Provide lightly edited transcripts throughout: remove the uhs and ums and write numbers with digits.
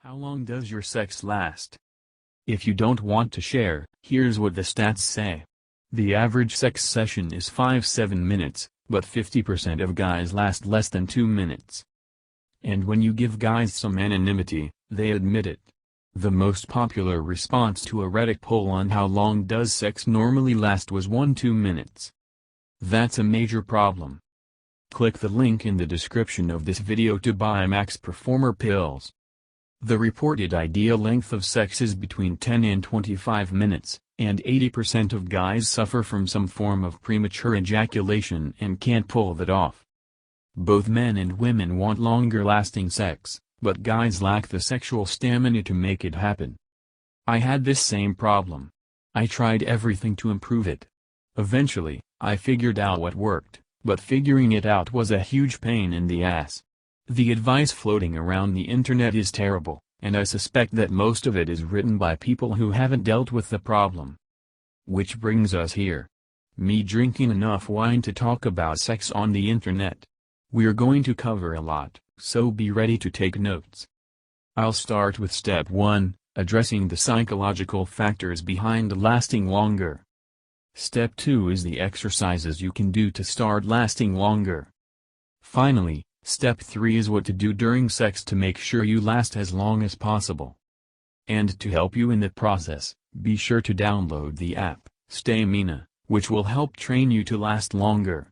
How long does your sex last? If you don't want to share, here's what the stats say. The average sex session is 5-7 minutes, but 50% of guys last less than 2 minutes. And when you give guys some anonymity, they admit it. The most popular response to a Reddit poll on how long does sex normally last was 1-2 minutes. That's a major problem. Click the link in the description of this video to buy Max Performer pills. The reported ideal length of sex is between 10 and 25 minutes, and 80% of guys suffer from some form of premature ejaculation and can't pull that off. Both men and women want longer-lasting sex, but guys lack the sexual stamina to make it happen. I had this same problem. I tried everything to improve it. Eventually, I figured out what worked, but figuring it out was a huge pain in the ass. The advice floating around the internet is terrible, and I suspect that most of it is written by people who haven't dealt with the problem. Which brings us here. Me drinking enough wine to talk about sex on the internet. We're going to cover a lot, so be ready to take notes. I'll start with step 1, addressing the psychological factors behind lasting longer. Step 2 is the exercises you can do to start lasting longer. Finally, step 3 is what to do during sex to make sure you last as long as possible. And to help you in the process, be sure to download the app, Stamina, which will help train you to last longer.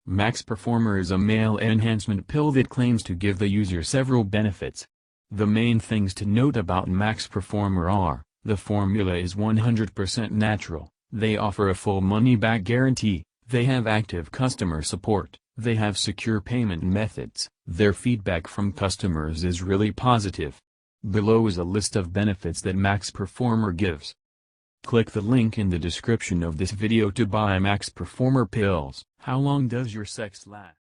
Max Performer is a male enhancement pill that claims to give the user several benefits. The main things to note about Max Performer are, the formula is 100% natural, they offer a full money-back guarantee, they have active customer support, they have secure payment methods, their feedback from customers is really positive. Below is a list of benefits that Max Performer gives. Click the link in the description of this video to buy Max Performer pills. How long does your sex last?